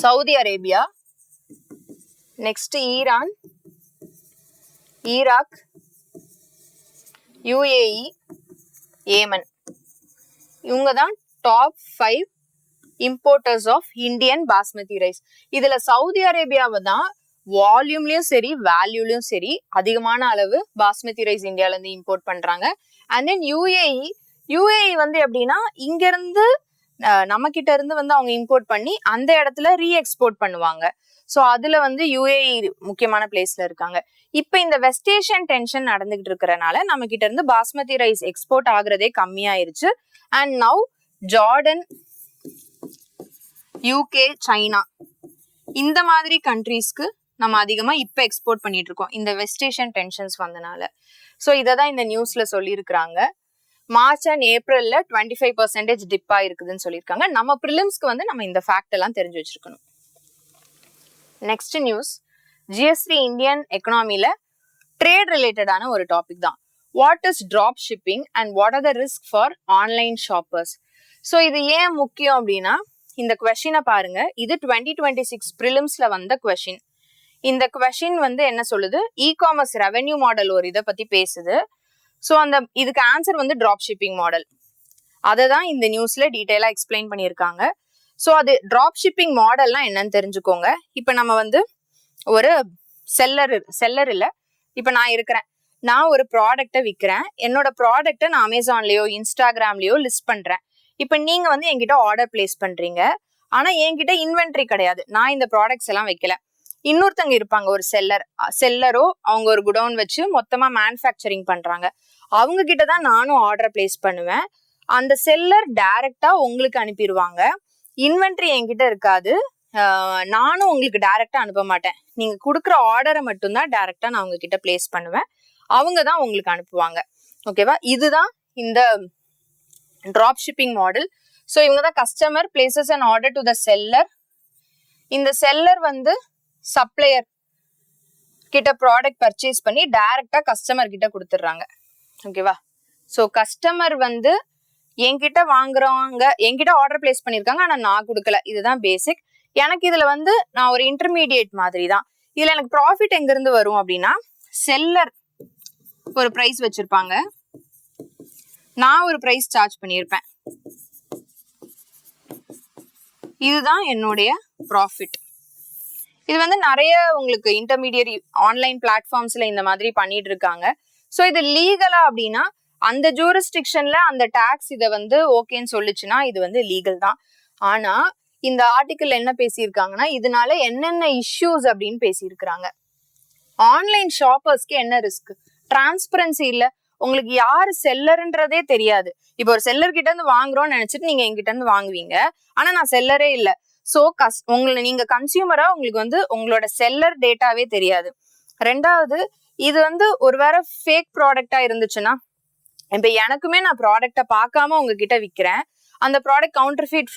Saudi Arabia, next Iran, Iraq, UAE, Yemen. இவங்க தான் top 5 importers of Indian basmati rice. இதுல சவுதி அரேபியாவை தான் வால்யூம்லயும் சரி வேல்யூலயும் சரி அதிகமான அளவு பாஸ்மதி ரைஸ் இந்தியால இருந்து இம்போர்ட் பண்றாங்க. அண்ட் தென் UAE வந்து எப்படின்னா இங்க இருந்து நம்ம கிட்ட இருந்து வந்து அவங்க இம்போர்ட் பண்ணி அந்த இடத்துல ரீஎக்ஸ்போர்ட் பண்ணுவாங்க. ஸோ அதுல வந்து UAE முக்கியமான பிளேஸ்ல இருக்காங்க. இப்ப இந்த வெஸ்ட் ஏஷியன் டென்ஷன் நடந்துகிட்டு இருக்கிறனால நம்ம கிட்ட இருந்து பாஸ்மதி ரைஸ் எக்ஸ்போர்ட் ஆகுறதே கம்மியாயிருச்சு. And now Jordan, UK, China இந்த மாதிரி கண்ட்ரீஸ்க்கு நம்ம அதிகமா இப்ப எக்ஸ்போர்ட் பண்ணிட்டு இருக்கோம் இந்த வெஸ்ட் ஏஷியன் டென்ஷன்ஸ் வந்தனால. ஸோ இதை தான் இந்த நியூஸ்ல சொல்லியிருக்கிறாங்க. மார்ச் அண்ட் ஏப்ரல்ல 25% டிப் ஆயிருக்குதுன்னு சொல்லியிருக்காங்க. நம்ம ப்ரிலிம்ஸ்க்கு வந்து நம்ம இந்த ஃபேக்ட் எல்லாம் தெரிஞ்சு வச்சிருக்கணும். நெக்ஸ்ட் நியூஸ், GS3 இந்தியன் எக்கனாமில ட்ரேட் ரிலேட்டடான ஒரு டாபிக் தான். What is drop shipping and what are the risk for online shoppers. So இது ஏன் முக்கியம் அப்படின்னா இந்த கொஸ்டினை பாருங்க. இது 2026 ப்ரிலிம்ஸ்ல வந்த கொஸ்டின். இந்த கொஸ்டின் வந்து என்ன சொல்லுது, இ-காமர்ஸ் ரெவென்யூ மாடல் ஒரு இதை பத்தி பேசுது. ஸோ இதுக்கு ஆன்சர் வந்து ட்ராப் ஷிப்பிங் மாடல். அதை தான் இந்த நியூஸ்ல டீட்டெயிலா எக்ஸ்பிளைன் பண்ணியிருக்காங்க. ஸோ அது ட்ராப் ஷிப்பிங் மாடல்னா என்னன்னு தெரிஞ்சுக்கோங்க. இப்போ நம்ம வந்து ஒரு செல்லர் இல்லை, இப்போ நான் இருக்கிறேன், நான் ஒரு ப்ராடக்டை விற்கிறேன். என்னோட ப்ராடக்டை நான் அமேசான்லயோ இன்ஸ்டாகிராம்லயோ லிஸ்ட் பண்றேன். இப்ப நீங்க வந்து என்கிட்ட ஆர்டர் பிளேஸ் பண்றீங்க, ஆனா என்கிட்ட இன்வென்ட்ரி கிடையாது, நான் இந்த ப்ராடக்ட்ஸ் எல்லாம் வைக்கல. இன்னொருத்தங்க இருப்பாங்க, ஒரு செல்லரோ அவங்க ஒரு குடோன் வச்சு மொத்தமா மேனுஃபேக்சரிங் பண்றாங்க, அவங்க கிட்டதான் நானும் ஆர்டர் பிளேஸ் பண்ணுவேன். அந்த செல்லர் டைரக்டா உங்களுக்கு அனுப்பிடுவாங்க. இன்வென்ட்ரி என்கிட்ட இருக்காது, நானும் உங்களுக்கு டைரக்டா அனுப்ப மாட்டேன். நீங்க கொடுக்குற ஆர்டரை மட்டும்தான் டைரக்டா நான் உங்ககிட்ட பிளேஸ் பண்ணுவேன், அவங்க தான் உங்களுக்கு அனுப்புவாங்க. ஓகேவா? இதுதான் இந்த டிராப் ஷிப்பிங் மாடல். ஸோ இவங்க தான் customer places an order to the seller. இந்த செல்லர் வந்து சப்ளையர் கிட்ட ப்ராடக்ட் பர்ச்சேஸ் பண்ணி டைரக்டா கஸ்டமர் கிட்ட கொடுத்துட்றாங்க. ஓகேவா? ஸோ கஸ்டமர் வந்து என்கிட்ட வாங்குறவங்க என்கிட்ட ஆர்டர் பிளேஸ் பண்ணிருக்காங்க, ஆனா நான் கொடுக்கல. இதுதான் பேசிக். எனக்கு இதுல வந்து நான் ஒரு இன்டர்மீடியேட் மாதிரி தான். இதுல எனக்கு ப்ராஃபிட் எங்க இருந்து வரும் அப்படின்னா, செல்லர் ஒரு பிரைஸ் வச்சிருப்பாங்க, நான் ஒரு பிரைஸ் சார்ஜ் பண்ணியிருப்பேன். இதுதான் என்னுடைய ப்ராஃபிட். இது வந்து நிறைய உங்களுக்கு இன்டர்மீடியட் ஆன்லைன் பிளாட்ஃபார்ம்ஸ்ல இந்த மாதிரி பண்ணிட்டு இருக்காங்க. ஸோ இது லீகலா அப்படின்னா, அந்த ஜூரிஸ்டிக்ஷன்ல அந்த டாக்ஸ் இதை வந்து ஓகேன்னு சொல்லுச்சுன்னா இது வந்து லீகல் தான். ஆனா இந்த ஆர்டிக்கிள் என்ன பேசியிருக்காங்கன்னா, இதனால என்னென்ன இஷ்யூஸ் அப்படின்னு பேசியிருக்கிறாங்க. ஆன்லைன் ஷாப்பர்ஸ்க்கு என்ன ரிஸ்க்? டிரான்ஸ்பரன்சி இல்ல, உங்களுக்கு யாரு செல்லர்ன்றதே தெரியாது. இப்போ ஒரு செல்லர் கிட்ட இருந்து வாங்குறோம்னு நினைச்சிட்டு நீங்க என்கிட்ட இருந்து வாங்குவீங்க, ஆனா நான் செல்லரே இல்லை. ஸோ உங்களை நீங்க கன்சியூமரா உங்களுக்கு வந்து உங்களோட செல்லர் டேட்டாவே தெரியாது. ரெண்டாவது, இது வந்து ஒருவேளை ஃபேக் ப்ராடக்டா இருந்துச்சுன்னா, இப்ப எனக்குமே நான் ப்ராடக்டை பார்க்காம உங்ககிட்ட விற்கிறேன், அந்த ப்ராடக்ட் கவுண்டர்ஃபீட்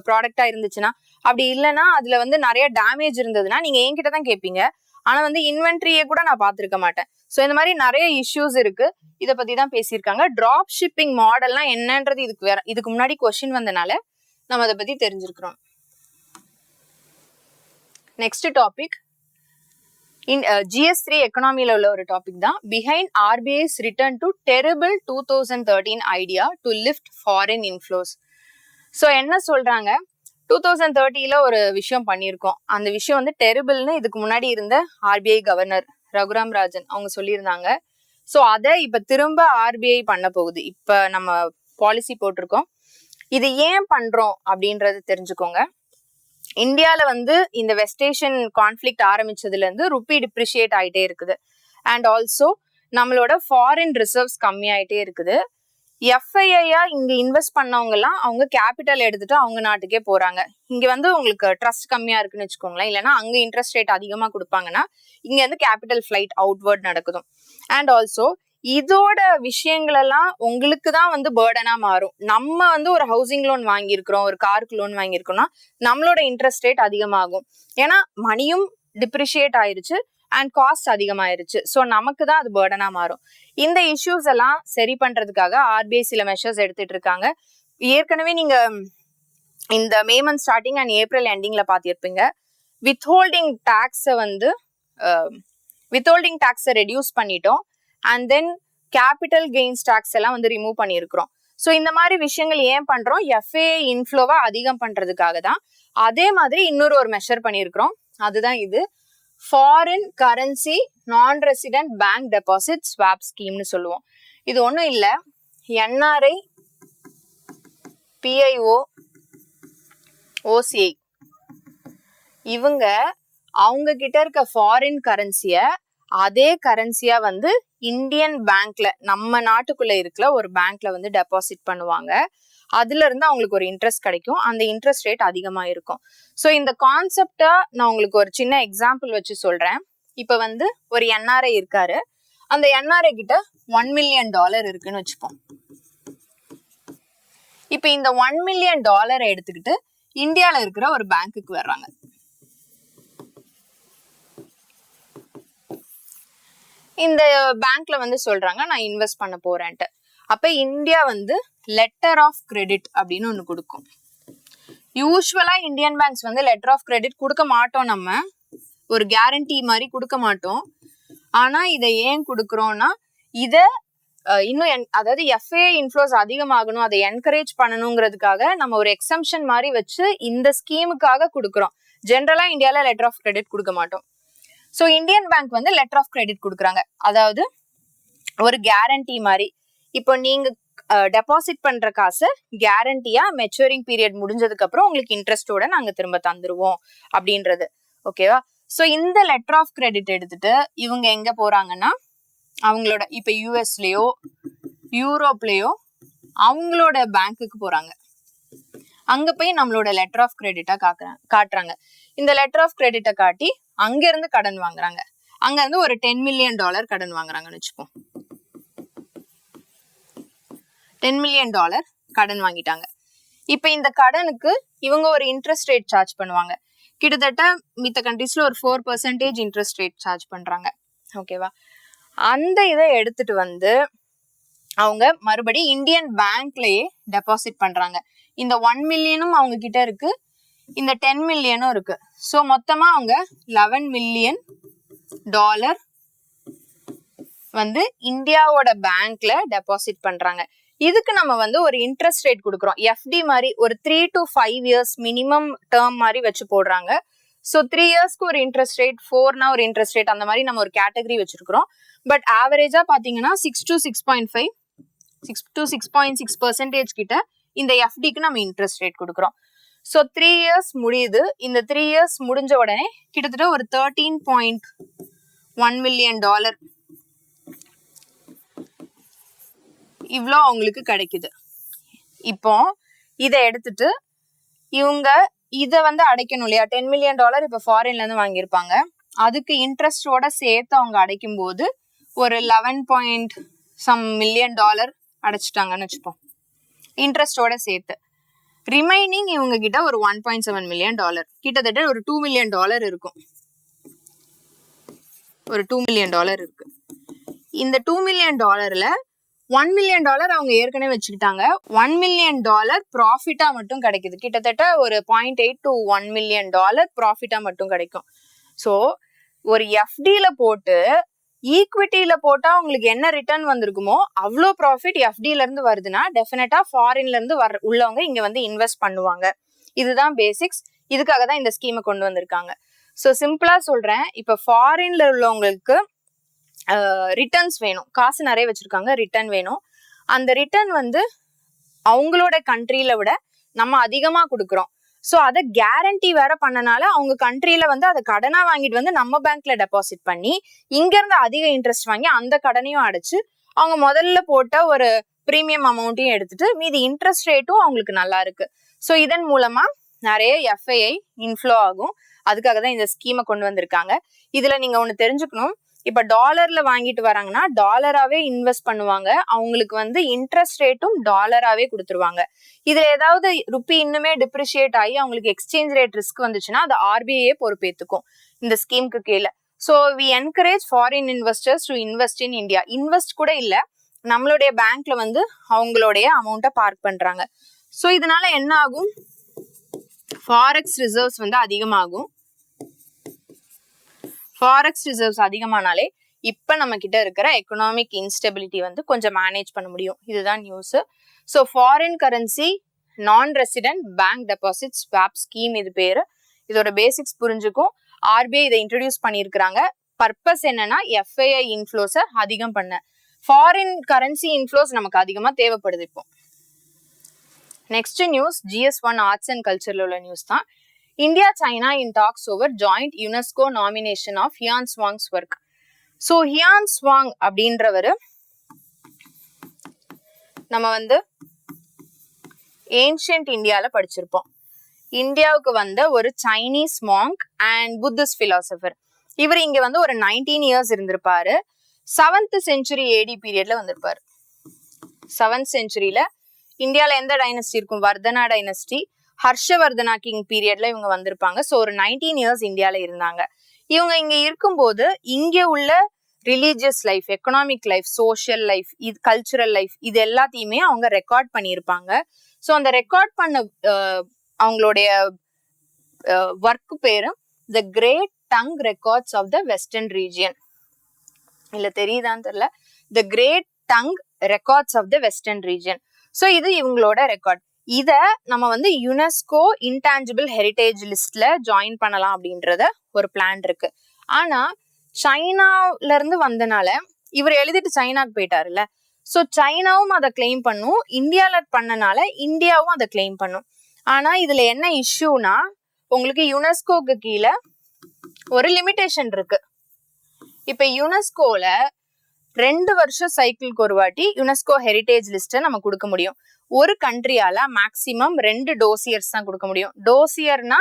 ப்ராடக்டா இருந்துச்சுன்னா, அப்படி இல்லைன்னா அதுல வந்து நிறைய டேமேஜ் இருந்ததுன்னா நீங்க என்கிட்ட தான் கேட்பீங்க, ஆனா வந்து இன்வென்ட்ரியை கூட நான் பார்த்திருக்க மாட்டேன். ஸோ இந்த மாதிரி நிறைய இஷ்யூஸ் இருக்கு, இதை பத்தி தான் பேசியிருக்காங்க. டிராப் ஷிப்பிங் மாடல்னா என்னன்றது இதுக்கு முன்னாடி கொஸ்டின் வந்தனால நம்ம அதை பத்தி தெரிஞ்சிருக்கிறோம். நெக்ஸ்ட் டாபிக் GS3 எக்கனாமில உள்ள ஒரு டாபிக் தான். Behind RBI's return to terrible 2013 idea to lift foreign inflows. So என்ன சொல்றாங்க, 2030ல ஒரு விஷயம் பண்ணியிருக்கோம், அந்த விஷயம் வந்து டெரிபிள்னு இதுக்கு முன்னாடி இருந்த RBI கவர்னர் ரகுராம் ராஜன் அவங்க சொல்லியிருந்தாங்க. ஸோ அதை இப்ப திரும்ப RBI பண்ண போகுது. இப்ப நம்ம பாலிசி போட்டிருக்கோம், இது ஏன் பண்றோம் அப்படின்றது தெரிஞ்சுக்கோங்க. இந்தியால வந்து இந்த வெஸ்ட் ஏஷியன் கான்ஃபிளிக்ட் ஆரம்பிச்சதுல இருந்து ருப்பி டிப்ரிஷியேட் ஆயிட்டே இருக்குது. அண்ட் ஆல்சோ நம்மளோட ஃபாரின் ரிசர்வ்ஸ் கம்மியாயிட்டே இருக்குது. FII இங்க இன்வெஸ்ட் பண்ணவங்க எல்லாம் அவங்க கேபிட்டல் எடுத்துட்டு அவங்க நாட்டுக்கே போறாங்க. இங்க வந்து உங்களுக்கு ட்ரஸ்ட் கம்மியா இருக்குன்னு வச்சுக்கோங்களேன், இல்லைன்னா அங்க இன்ட்ரெஸ்ட் ரேட் அதிகமா கொடுப்பாங்கன்னா இங்க வந்து கேபிட்டல் ஃபிளைட் அவுட்வர்ட் நடக்குது. அண்ட் ஆல்சோ இதோட விஷயங்கள் எல்லாம் உங்களுக்கு தான் வந்து பேர்டனா மாறும். நம்ம வந்து ஒரு ஹவுசிங் லோன் வாங்கியிருக்கிறோம், ஒரு காருக்கு லோன் வாங்கியிருக்கோம்னா நம்மளோட இன்ட்ரெஸ்ட் ரேட் அதிகமாகும். ஏன்னா மணியும் டிப்ரிஷியேட் ஆயிருச்சு அண்ட் காஸ்ட் அதிகமாயிருச்சு. ஸோ நமக்கு தான் அது பேர்டனா மாறும். இந்த இஷ்யூஸ் எல்லாம் சரி பண்றதுக்காக RBI சில மெஷர்ஸ் எடுத்துட்டு இருக்காங்க. ஏற்கனவே நீங்க இந்த May month starting and April எண்டிங்ல பார்த்திருப்பீங்க. வித்ஹோல்டிங் டாக்ஸை ரெடியூஸ் பண்ணிட்டோம். And then capital gains tax எல்லாம் வந்து ரிமூவ் பண்ணியிருக்கிறோம். ஸோ இந்த மாதிரி விஷயங்கள் ஏன் பண்றோம்? FII இன்ஃப்ளோவை அதிகம் பண்றதுக்காக தான். அதே மாதிரி இன்னொரு மெஷர் பண்ணியிருக்கிறோம், அதுதான் இது foreign currency non resident bank deposit swap ஸ்கீம்னு சொல்லுவோம். இது ஒன்றும் இல்லை, NRI, PIO, OCI இவங்க அவங்க கிட்ட இருக்க ஃபாரின் கரன்சிய அதே கரன்சியா வந்து இந்தியன் பேங்க்ல, நம்ம நாட்டுக்குள்ள இருக்கிற ஒரு பேங்க்ல வந்து டெபாசிட் பண்ணுவாங்க. அதுல இருந்து அவங்களுக்கு ஒரு இன்ட்ரெஸ்ட் கிடைக்கும், அந்த இன்ட்ரெஸ்ட் ரேட் அதிகமா இருக்கும். ஸோ இந்த கான்செப்டா நான் உங்களுக்கு ஒரு சின்ன எக்ஸாம்பிள் வச்சு சொல்றேன். இப்ப வந்து ஒரு NRI இருக்காரு, அந்த NRI கிட்ட $1 million இருக்குன்னு வச்சுப்போம். இப்ப இந்த $1 million எடுத்துக்கிட்டு இந்தியால இருக்கிற ஒரு பேங்க்குக்கு வர்றாங்க. இந்த பேங்க்ல வந்து சொல்றாங்க நான் இன்வெஸ்ட் பண்ண போறேன்ட்டு. அப்ப இந்தியா வந்து லெட்டர் ஆஃப் கிரெடிட் அப்படின்னு ஒண்ணு கொடுக்கும். யூஸ்வலா இந்தியன் பேங்க்ஸ் வந்து லெட்டர் ஆஃப் கிரெடிட் கொடுக்க மாட்டோம், நம்ம ஒரு கேரண்டி மாதிரி கொடுக்க மாட்டோம். ஆனா இதை ஏன் கொடுக்குறோம்னா, இத இன்னும் அதாவது FII இன்ஃப்ளோஸ் அதிகமாகணும், அதை என்கரேஜ் பண்ணணுங்கிறதுக்காக நம்ம ஒரு எக்ஸம்ஷன் மாதிரி வச்சு இந்த ஸ்கீமுக்காக கொடுக்குறோம். ஜென்ரலா இந்தியால லெட்டர் ஆஃப் கிரெடிட் கொடுக்க மாட்டோம். ஸோ இந்தியன் பேங்க் வந்து லெட்டர் ஆஃப் கிரெடிட் கொடுக்குறாங்க, அதாவது ஒரு கேரண்டி மாதிரி. இப்போ நீங்க டெபாசிட் பண்ற காசை கேரண்டியா மெச்சூரிங் பீரியட் முடிஞ்சதுக்கு அப்புறம் உங்களுக்கு இன்ட்ரெஸ்டோட நாங்க திரும்ப தந்துருவோம் அப்படின்றது. ஓகேவா? ஸோ இந்த லெட்டர் ஆஃப் கிரெடிட் எடுத்துட்டு இவங்க எங்க போறாங்கன்னா அவங்களோட இப்ப யூஎஸ்லயோ யூரோப்லயோ அவங்களோட பேங்க்குக்கு போறாங்க. அங்க போய் நம்மளோட லெட்டர் ஆஃப் கிரெடிட்டா காட்டுறாங்க. இந்த லெட்டர் ஆஃப் கிரெடிட்டை காட்டி அங்க இருந்து கடன் வாங்குறாங்க. அங்க இருந்து ஒரு $10 million கடன் வாங்குறாங்கன்னு வச்சுப்போம். $10 million கடன் வாங்கிட்டாங்க. இப்ப இந்த கடனுக்கு இவங்க ஒரு இன்ட்ரெஸ்ட் ரேட் சார்ஜ் பண்ணுவாங்க. கிட்டத்தட்ட மித்த கண்ட்ரீஸ்ல ஒரு 4% இன்ட்ரெஸ்ட் ரேட் சார்ஜ் பண்றாங்க. ஓகேவா? அந்த இதை எடுத்துட்டு வந்து அவங்க மறுபடியும் இந்தியன் பேங்க்லயே டெபாசிட் பண்றாங்க. இந்த 1 million அவங்க கிட்ட இருக்கு, இந்த 10 million இருக்கு. ஸோ மொத்தமா அவங்க $11 million வந்து இந்தியாவோட பேங்க்ல டெபாசிட் பண்றாங்க. இதுக்கு நம்ம வந்து ஒரு இன்ட்ரெஸ்ட் ரேட் கொடுக்குறோம். எஃப்டி மாதிரி ஒரு 3 to 5 years மினிமம் டேர்ம் மாதிரி வச்சு போடுறாங்க. ஸோ 3 yearsக்கு ஒரு இன்ட்ரெஸ்ட் ரேட், 4னா ஒரு இன்ட்ரெஸ்ட் ரேட், அந்த மாதிரி நம்ம ஒரு கேட்டகரி வச்சிருக்கிறோம். பட் ஆவரேஜா பாத்தீங்கன்னா 6 to 6.6% கிட்ட இந்த எஃப்டிக்கு நம்ம இன்ட்ரெஸ்ட் ரேட் கொடுக்குறோம். ஸோ 3 years முடியுது. இந்த 3 years முடிஞ்ச உடனே கிட்டத்தட்ட ஒரு $13.1 million இவ்வளோ அவங்களுக்கு கிடைக்குது. இப்போ இதை எடுத்துட்டு இவங்க இதை வந்து அடைக்கணும் இல்லையா? $10 million இப்ப ஃபாரின்ல இருந்து வாங்கியிருப்பாங்க. அதுக்கு இன்ட்ரெஸ்டோட சேர்த்து அவங்க அடைக்கும் போது ஒரு $11 million அடைச்சிட்டாங்கன்னு வச்சுப்போம், இன்ட்ரெஸ்டோட சேர்த்து. ரிமைனிங் இவங்க கிட்ட ஒரு $1.7 million, கிட்டத்தட்ட ஒரு $2 million இருக்கும். ஒரு $2 million இருக்கு. இந்த $2 million $1 million அவங்க ஏற்கனவே வச்சுக்கிட்டாங்க. $1 million ப்ராஃபிட்டா மட்டும் கிடைக்குது. கிட்டத்தட்ட ஒரு 0.8 to $1 million ப்ராஃபிட்டா மட்டும் கிடைக்கும். ஸோ ஒரு எஃப்டில போட்டு ஈக்விட்டியில போட்டா உங்களுக்கு என்ன ரிட்டர்ன் வந்திருக்குமோ அவ்வளோ ப்ராஃபிட் எஃப்டில இருந்து வருதுன்னா டெஃபினட்டா ஃபாரின்ல இருந்து உள்ளவங்க இங்க வந்து இன்வெஸ்ட் பண்ணுவாங்க. இதுதான் பேசிக்ஸ். இதுக்காக தான் இந்த ஸ்கீமை கொண்டு வந்திருக்காங்க. ஸோ சிம்பிளா சொல்றேன், இப்ப ஃபாரின்ல உள்ளவங்களுக்கு ரிட்டர்ன்ஸ் வேணும், காசு நிறைய வச்சிருக்காங்க, ரிட்டர்ன் வேணும். அந்த ரிட்டர்ன் வந்து அவங்களோட கண்ட்ரியில விட நம்ம அதிகமா கொடுக்குறோம். ஸோ அதை கேரண்டி வேற பண்ணனால அவங்க கண்ட்ரியில வந்து அதை கடனா வாங்கிட்டு வந்து நம்ம பேங்க்ல டெபாசிட் பண்ணி இங்க இருந்து அதிக இன்ட்ரெஸ்ட் வாங்கி அந்த கடனையும் அடைச்சு அவங்க முதல்ல போட்ட ஒரு ப்ரீமியம் அமௌண்ட்டையும் எடுத்துட்டு மீதி இன்ட்ரெஸ்ட் ரேட்டும் அவங்களுக்கு நல்லா இருக்கு. ஸோ இதன் மூலமா நிறைய எஃப்ஐஐ இன்ஃப்ளோ ஆகும். அதுக்காக தான் இந்த ஸ்கீமை கொண்டு வந்திருக்காங்க. இதுல நீங்க ஒண்ணு தெரிஞ்சுக்கணும், இப்ப டாலர்ல வாங்கிட்டு வராங்கன்னா டாலராவே இன்வெஸ்ட் பண்ணுவாங்க. அவங்களுக்கு வந்து இன்ட்ரெஸ்ட் ரேட்டும் டாலராவே கொடுத்துருவாங்க. இதுல ஏதாவது ருப்பி இன்னுமே டிப்ரிஷியேட் ஆகி அவங்களுக்கு எக்ஸ்சேஞ்ச் ரேட் ரிஸ்க் வந்துச்சுன்னா அது ஆர்பிஐ பொறுப்பேற்றுக்கும் இந்த ஸ்கீமுக்கு கீழே. So we encourage foreign investors to invest in India. Invest கூட இல்ல, நம்மளுடைய பேங்க்ல வந்து அவங்களுடைய அமௌண்ட்டை பார்க் பண்றாங்க. ஸோ இதனால என்ன ஆகும், ஃபாரெக்ஸ் ரிசர்வ்ஸ் வந்து அதிகமாகும். ஃபாரெக்ஸ் ரிசர்வ்ஸ் அதிகமானாலே இப்ப நம்ம கிட்ட இருக்கிற எக்கனாமிக் இன்ஸ்டெபிலிட்டி வந்து கொஞ்சம் மேனேஜ் பண்ண முடியும். இதுதான் news. So foreign currency non resident bank deposit swap scheme இது பேரு. இதோட பேசிக்ஸ் புரிஞ்சுக்கும். ஆர்பிஐ இதை இன்ட்ரடியூஸ் பண்ணியிருக்கிறாங்க. பர்பஸ் என்னன்னா எஃப்ஐஐ இன்ஃப்ளோஸை அதிகம் பண்ண. ஃபாரின் கரன்சி இன்ஃப்ளோஸ் நமக்கு அதிகமா தேவைப்படுது இப்போ. Next news GS1 arts and கல்ச்சர்ல உள்ள நியூஸ் தான். India China in talks over joint UNESCO nomination of Hiuen Tsang's work. So Hiuen Tsang அப்படின்றவர் நம்ம வந்து ஏன்ஷியன்ட் இந்தியால படிச்சிருப்போம். இந்தியாவுக்கு வந்த ஒரு Chinese monk and Buddhist philosopher. இவர் இங்க வந்து ஒரு 19 years இருந்திருப்பாரு. 7th century AD பீரியட்ல வந்திருப்பாரு. 7th centuryல இந்தியால எந்த டைனஸ்டி இருக்கும், வர்தனா டைனஸ்டி, ஹர்ஷவர்தனா கிங் பீரியட்ல இவங்க வந்திருப்பாங்க. ஸோ ஒரு 19 years இந்தியால இருந்தாங்க. இவங்க இங்க இருக்கும்போது இங்க உள்ள religious life, economic life, social life, இது கல்ச்சுரல் லைஃப், இது எல்லாத்தையுமே அவங்க ரெக்கார்ட் பண்ணியிருப்பாங்க. ஸோ அந்த ரெக்கார்ட் பண்ண அவங்களுடைய ஒர்க் பேரு the great Tang records of the western region. இல்ல தெரியுதான்னு தெரியல, the great Tang records of the western region. So இது இவங்களோட ரெக்கார்ட். இத நம்ம வந்து யுனெஸ்கோ இன்டான்ஜிபிள் ஹெரிட்டேஜ் லிஸ்ட்ல ஜாயின் பண்ணலாம் அப்படின்றத ஒரு பிளான் இருக்கு. ஆனா சைனால இருந்து வந்தனால இவர் எழுதிட்டு சைனாக்கு போயிட்டாருல்ல. ஸோ சைனாவும் அதை கிளைம் பண்ணும், இந்தியாவில் பண்ணனால இந்தியாவும் அதை கிளைம் பண்ணும். ஆனா இதுல என்ன இஷ்யூனா உங்களுக்கு யுனெஸ்கோக்கு கீழே ஒரு லிமிடேஷன் இருக்கு. இப்ப யுனெஸ்கோல 2 வருஷம் சைக்கிளுக்கு ஒரு வாட்டி யுனெஸ்கோ ஹெரிடேஜ் லிஸ்ட்டை நம்ம கொடுக்க முடியும். ஒரு கண்ட்ரியால மேக்சிமம் 2 டோசியர்ஸ் தான் கொடுக்க முடியும். டோசியர்னா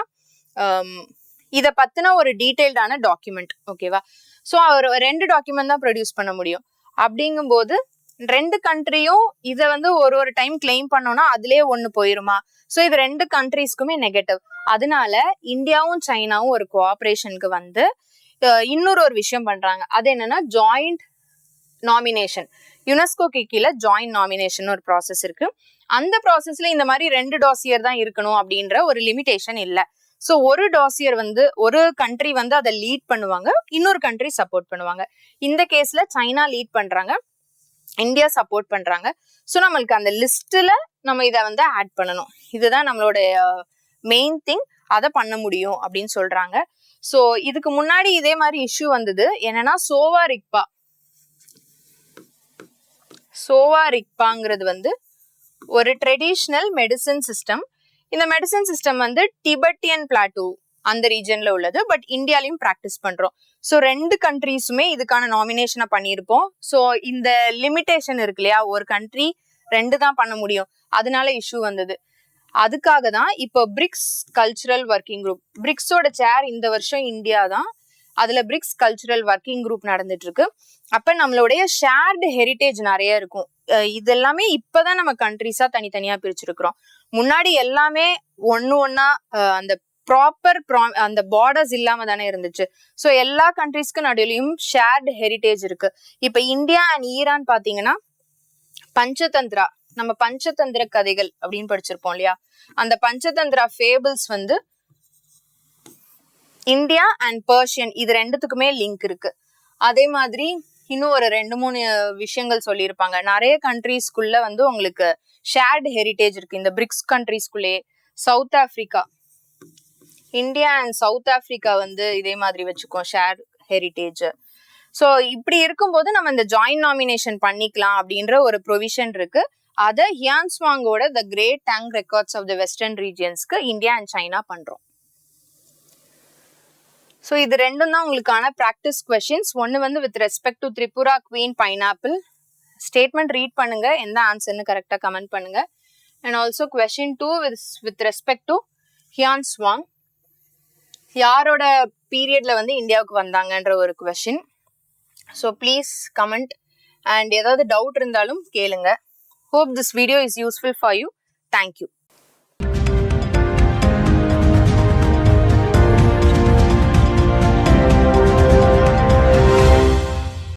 இதை பத்தின ஒரு டீடைல்டான டாக்குமெண்ட், ஓகேவா? ஸோ அவர் 2 டாக்குமெண்ட் தான் ப்ரொடியூஸ் பண்ண முடியும். அப்படிங்கும்போது 2 கண்ட்ரியும் இதை வந்து ஒரு டைம் கிளைம் பண்ணோம்னா அதுலயே ஒண்ணு போயிருமா? ஸோ இது 2 கண்ட்ரிஸ்க்குமே நெகட்டிவ். அதனால இந்தியாவும் சைனாவும் ஒரு கோஆபரேஷனுக்கு வந்து இன்னொரு விஷயம் பண்றாங்க. அது என்னன்னா ஜாயிண்ட் நாமினேஷன். யுனெஸ்கோக்கு கீழே ஜாயிண்ட் நாமினேஷன் ஒரு ப்ராசஸ் இருக்கு. அந்த ப்ராசஸ்ல இந்த மாதிரி 2 டாசியர் தான் இருக்கணும் அப்படின்ற ஒரு லிமிடேஷன் இல்ல. ஸோ ஒரு டாசியர் வந்து ஒரு கண்ட்ரி வந்து அதை லீட் பண்ணுவாங்க, இன்னொரு கண்ட்ரி சப்போர்ட் பண்ணுவாங்க. இந்த கேஸ்ல சைனா லீட் பண்றாங்க, இந்தியா சப்போர்ட் பண்றாங்க. ஸோ நம்மளுக்கு அந்த லிஸ்ட்ல நம்ம இதை வந்து ஆட் பண்ணணும். இதுதான் நம்மளோட மெயின் திங். அதை பண்ண முடியும் அப்படின்னு சொல்றாங்க. ஸோ இதுக்கு முன்னாடி இதே மாதிரி இஷ்யூ வந்தது. என்னன்னா சோவா ரிக்பாங்கிறது வந்து ஒரு ட்ரெடிஷ்னல் மெடிசன் சிஸ்டம். இந்த மெடிசன் சிஸ்டம் வந்து டிபெட்டியன் பிளாட்டூ அந்த ரீஜன்ல உள்ளது. பட் இந்தியாலையும் ப்ராக்டிஸ் பண்றோம். ஸோ 2 கண்ட்ரீஸுமே இதுக்கான நாமினேஷனை பண்ணியிருப்போம். ஸோ இந்த லிமிடேஷன் இருக்கு இல்லையா, ஒரு கண்ட்ரி 2 தான் பண்ண முடியும், அதனால இஷ்யூ வந்தது. அதுக்காக தான் இப்போ பிரிக்ஸ் கல்ச்சுரல் ஒர்க்கிங் குரூப், பிரிக்ஸோட சேர் இந்த வருஷம் இந்தியா தான். அதுல பிரிக்ஸ் கல்ச்சுரல் ஒர்க்கிங் குரூப் நடந்துட்டு இருக்கு. அப்ப நம்மளுடைய ஷேர்டு ஹெரிட்டேஜ் நிறைய இருக்கும். இதெல்லாமே இப்பதான் நம்ம கண்ட்ரிஸா தனித்தனியா பிரிச்சிருக்கிறோம். முன்னாடி எல்லாமே ஒன்னா அந்த ப்ராப்பர் அந்த பார்டர்ஸ் இல்லாம தானே இருந்துச்சு. ஸோ எல்லா கண்ட்ரிஸ்க்கு நடுவிலையும் ஷேர்டு ஹெரிட்டேஜ் இருக்கு. இப்ப இந்தியா அண்ட் ஈரான் பாத்தீங்கன்னா பஞ்சதந்திரா, நம்ம பஞ்சதந்திர கதைகள் அப்படின்னு படிச்சிருப்போம் இல்லையா, அந்த பஞ்சதந்திரா ஃபேபிள்ஸ் வந்து இந்தியா அண்ட் பர்ஷியன் இது 2த்துக்குமே லிங்க் இருக்கு. அதே மாதிரி இன்னும் ஒரு 2-3 விஷயங்கள் சொல்லியிருப்பாங்க. நிறைய கண்ட்ரீஸ்குள்ள வந்து உங்களுக்கு ஷேர்டு ஹெரிட்டேஜ் இருக்கு. இந்த பிரிக்ஸ் கண்ட்ரீஸ்குள்ளே South Africa, India and South Africa வந்து இதே மாதிரி வச்சுக்கோம் ஷேர் ஹெரிட்டேஜ். ஸோ இப்படி இருக்கும்போது நம்ம இந்த ஜாயிண்ட் நாமினேஷன் பண்ணிக்கலாம் அப்படின்ற ஒரு ப்ரொவிஷன் இருக்கு. அதை ஹியான்ஸ்வாங்கோட the great Tang records of the western ரீஜியன்ஸ்க்கு இந்தியா அண்ட் சைனா பண்றோம். ஸோ இது 2 தான் உங்களுக்கான ப்ராக்டிஸ் கொஸ்டின்ஸ். ஒன்று வந்து with respect to Tripura queen pineapple statement read பண்ணுங்க, எந்த ஆன்சர்னு கரெக்டாக கமெண்ட் பண்ணுங்க. And also question 2 with respect to Hiuen Tsang யாரோட பீரியட்ல வந்து இந்தியாவுக்கு வந்தாங்கன்ற ஒரு question. So please comment and ஏதாவது டவுட் இருந்தாலும் கேளுங்க. Hope this video is useful for you. Thank you.